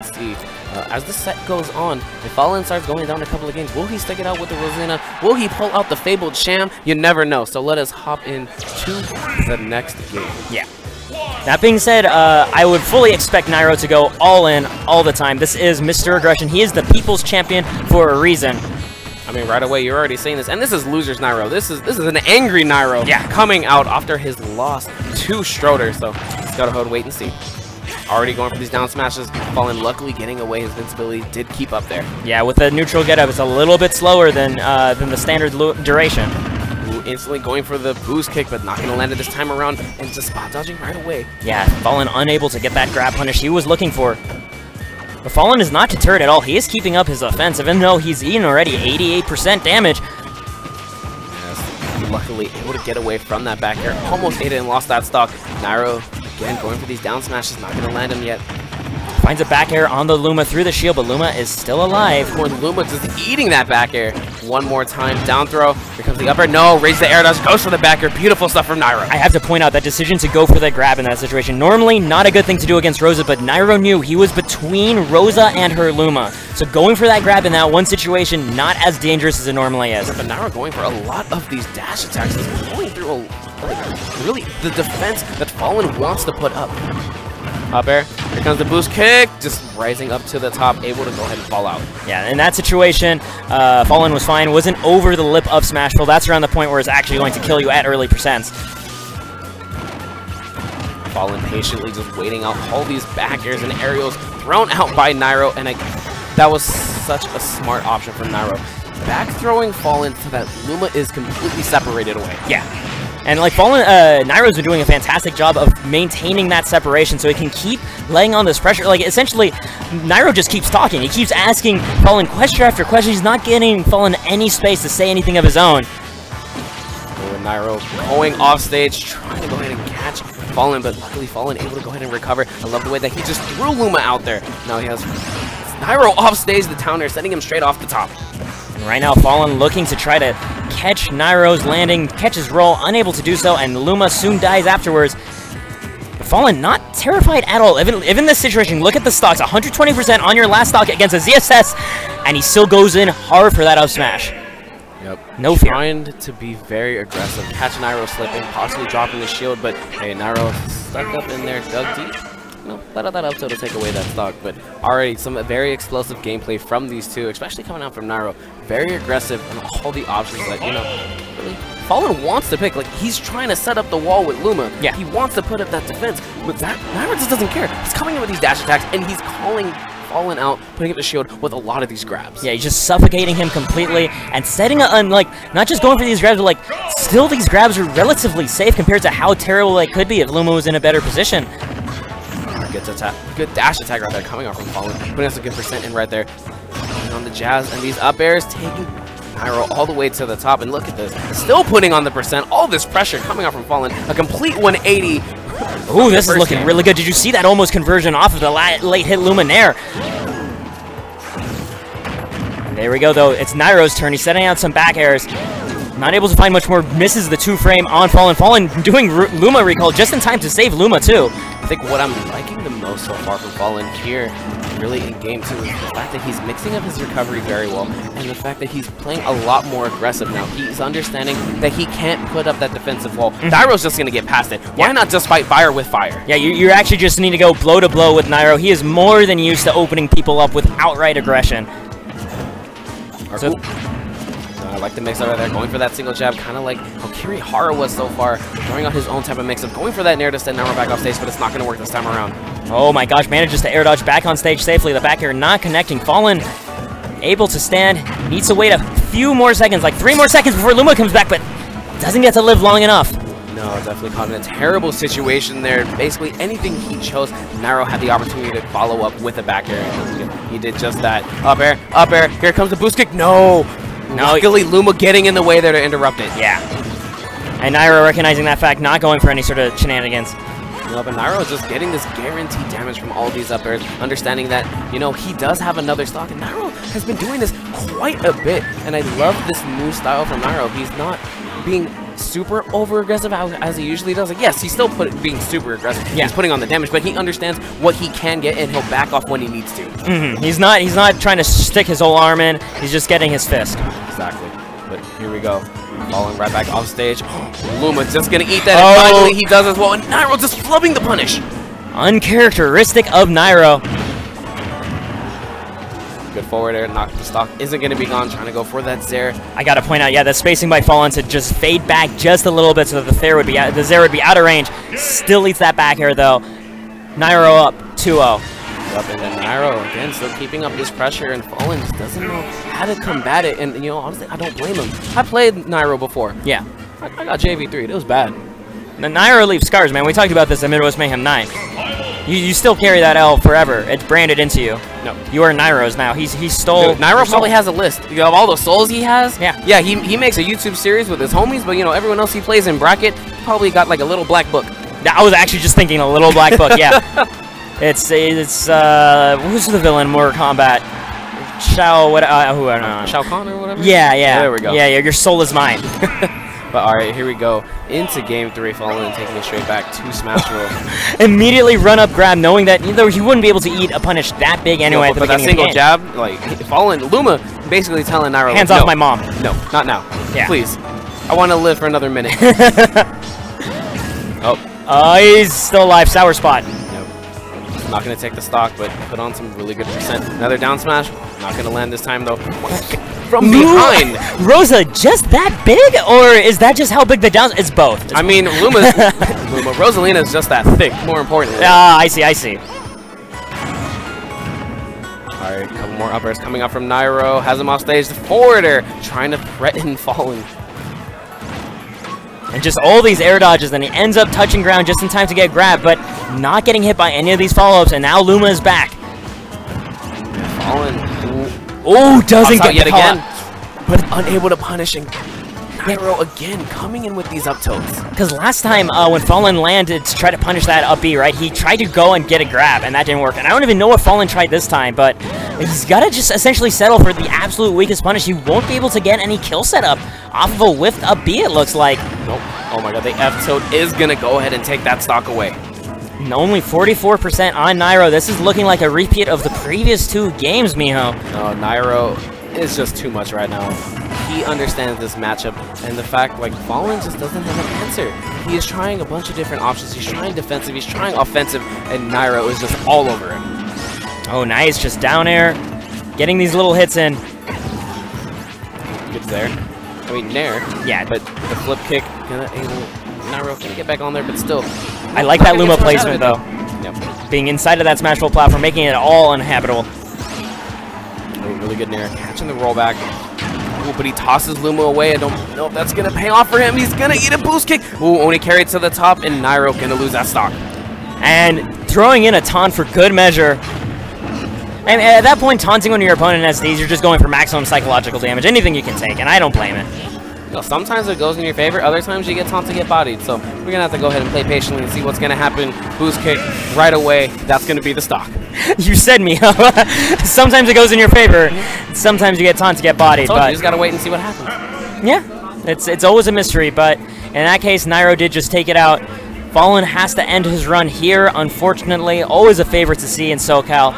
See, as the set goes on, if falln starts going down a couple of games, will he stick it out with the Rosalina? Will he pull out the fabled sham? You never know. So let us hop into the next game. Yeah. That being said, I would fully expect Nairo to go all in all the time. This is Mr. Aggression. He is the people's champion for a reason. I mean, right away, you're already saying this. And this is Loser's Nairo. This is an angry Nairo, yeah, coming out after his loss to Schroeder. So just gotta hold, wait and see. Already going for these down smashes. falln luckily getting away. His invincibility did keep up there. Yeah, with the neutral getup, it's a little bit slower than the standard duration. Ooh, instantly going for the boost kick, but not going to land it this time around, and just spot dodging right away. Yeah, falln unable to get that grab punish he was looking for. But falln is not deterred at all. He is keeping up his offense, even though he's eaten already 88% damage. Yes, luckily able to get away from that back air. Almost ate it and lost that stock. Nairo, again, going for these down smashes, not going to land him yet. Finds a back air on the Luma through the shield, but Luma is still alive. Luma just eating that back air. One more time, down throw. Here comes the up air. No, raises the air dodge, goes for the back air. Beautiful stuff from Nairo. I have to point out that decision to go for the grab in that situation. Normally, not a good thing to do against Rosa, but Nairo knew he was between Rosa and her Luma. So going for that grab in that one situation, not as dangerous as it normally is. But Nairo going for a lot of these dash attacks. He's going through really the defense that falln wants to put up. Up air. Here comes the boost kick. Just rising up to the top, able to go ahead and fall out. Yeah, in that situation, falln was fine. Wasn't over the lip of Smashville. That's around the point where it's actually going to kill you at early percents. falln patiently just waiting out all these back airs and aerials thrown out by Nairo, and that was such a smart option from Nairo. Back throwing falln so that Luma is completely separated away. Yeah. And like Nairo's been doing a fantastic job of maintaining that separation so he can keep laying on this pressure. Like, essentially, Nairo just keeps talking. He keeps asking falln question after question. He's not getting falln any space to say anything of his own. Nairo going off stage, trying to go ahead and catch falln, but luckily falln able to go ahead and recover. I love the way that he just threw Luma out there. Now he has Nairo off stage, the down air, sending him straight off the top. And right now, falln looking to try to catch Nairo's landing, catch his roll, unable to do so, and Luma soon dies afterwards. But falln not terrified at all. Even this situation, look at the stocks, 120% on your last stock against a ZSS, and he still goes in hard for that up smash. Yep. No fear. Trying to be very aggressive, catch Nairo slipping, possibly dropping the shield, but hey, Nairo stuck up in there, dug deep. No, let out that up to take away that stock, but already some very explosive gameplay from these two, especially coming out from Nairo. Very aggressive on all the options that, you know, really falln wants to pick. Like, he's trying to set up the wall with Luma. Yeah. He wants to put up that defense, but that Nairo just doesn't care. He's coming in with these dash attacks, and he's calling falln out, putting up the shield with a lot of these grabs. Yeah, he's just suffocating him completely and setting like, not just going for these grabs, but like, still these grabs are relatively safe compared to how terrible they could be if Luma was in a better position. Good dash attack right there coming off from falln, putting us a good percent in right there. And on the jazz, and these up airs taking Nairo all the way to the top, and look at this, still putting on the percent, all this pressure coming off from falln, a complete 180. Ooh, this is looking really good. Did you see that almost conversion off of the late hit Luminaire? There we go, though. It's Nairo's turn. He's setting out some back airs. Not able to find much more. Misses the 2-frame on falln. falln doing Luma recall just in time to save Luma, too. I think what I'm liking the most so far from falln here, really in game 2, is the fact that he's mixing up his recovery very well, and the fact that he's playing a lot more aggressive now. He's understanding that he can't put up that defensive wall. Nairo's just going to get past it. Why not just fight fire with fire? Yeah, you actually just need to go blow to blow with Nairo. He is more than used to opening people up with outright aggression. So, I like the mix-up right there, going for that single jab, kind of like how Kirihara was so far, throwing out his own type of mix-up, going for that nair to send Nairo back off stage, but it's not going to work this time around. Oh my gosh, manages to air dodge back on stage safely. The back air not connecting. falln able to stand, needs to wait a few more seconds, like 3 more seconds before Luma comes back, but doesn't get to live long enough. No, definitely caught in a terrible situation there. Basically, anything he chose, Nairo had the opportunity to follow up with a back air. He did just that. Up air, up air. Here comes the boost kick. No! Luckily, Luma getting in the way there to interrupt it. Yeah. And Nairo recognizing that fact, not going for any sort of shenanigans. No, but Nairo is just getting this guaranteed damage from all these up airs, understanding that, you know, he does have another stock, and Nairo has been doing this quite a bit, and I love this new style from Nairo. He's not being super over-aggressive as he usually does. Like, yes, he's still being super aggressive. Yeah. He's putting on the damage, but he understands what he can get, and he'll back off when he needs to. He's not trying to stick his whole arm in. He's just getting his fist. Exactly. But here we go. Falling right back off stage. Luma just going to eat that, and finally he does as well. And Nairo just flubbing the punish. Uncharacteristic of Nairo. Good forward air, knock the stock isn't going to be gone, trying to go for that Zair. I got to point out, yeah, the spacing by falln to just fade back just a little bit so that the Zair would be out of range. Still eats that back air, though. Nairo up 2-0. Yep, and then Nairo, again, still keeping up this pressure, and falln just doesn't know how to combat it. And, you know, honestly, I don't blame him. I played Nairo before. Yeah. I got JV3. It was bad. The Nairo leaves scars, man. We talked about this at Midwest Mayhem 9. You still carry that L forever. It's branded into you. No. You are Nairo's now. He stole... Dude, Nairo probably has a list. You know, of all the souls he has. Yeah. Yeah, he makes a YouTube series with his homies, but, you know, everyone else he plays in bracket probably got, like, a little black book. I was actually just thinking a little black book, yeah. It's who's the villain in Mortal Kombat? Shao Kahn or whatever? Yeah. There we go. Yeah, your soul is mine. But alright, here we go. Into game 3, falln and taking it straight back to Smash Roll. Immediately run up grab, knowing that he wouldn't be able to eat a punish that big anyway at the beginning of the game. That single jab, like, falln, Luma basically telling Nairo, hands off my mom. No, not now. Yeah. Please. I want to live for another minute. He's still alive. Sour spot. Not going to take the stock, but put on some really good percent. Another down smash. Not going to land this time, though. From behind. Rosa, just that big? Or is that just how big the down... It's both. I mean, Rosalina is just that thick, more importantly. I see. All right, a couple more uppers coming up from Nairo. Has him off stage. The forwarder trying to threaten falln. And just all these air dodges, and he ends up touching ground just in time to get grabbed, but not getting hit by any of these follow-ups, and now Luma is back. Falln. Oh, doesn't get yet again, but unable to punishing. Nairo again coming in with these up tilts. Because last time when falln landed to try to punish that up B, right, he tried to go and get a grab, and that didn't work. And I don't even know what falln tried this time, but he's got to just essentially settle for the absolute weakest punish. He won't be able to get any kill setup off of a whiffed up B, it looks like. Nope. Oh my god, the F tilt is going to go ahead and take that stock away. And only 44% on Nairo. This is looking like a repeat of the previous 2 games, Miho. No, Nairo is just too much right now. He understands this matchup, and the fact, like, falln just doesn't have an answer. He is trying a bunch of different options. He's trying defensive, he's trying offensive, and Nairo is just all over him. Oh, nice. Just down air. Getting these little hits in. Good there. I mean, Nair. Yeah. But the flip kick, Nairo can get back on there, but still. I like that Luma placement, though. Yep. Being inside of that Smash Roll platform, making it all uninhabitable. Really good Nair. Catching the rollback. Ooh, but he tosses Luma away. I don't know if that's going to pay off for him. He's going to eat a boost kick. Ooh, only carried to the top, and Nairo going to lose that stock. And throwing in a taunt for good measure. And at that point, taunting when your opponent has these, you're just going for maximum psychological damage. Anything you can take, and I don't blame it. You know, sometimes it goes in your favor. Other times you get taunted, get bodied. So we're going to have to go ahead and play patiently and see what's going to happen. Boost kick right away. That's going to be the stock. You said me. Sometimes it goes in your favor. Sometimes you get taunted, get bodied. But you just got to wait and see what happens. Yeah, it's always a mystery. But in that case, Nairo did just take it out. falln has to end his run here, unfortunately. Always a favorite to see in SoCal.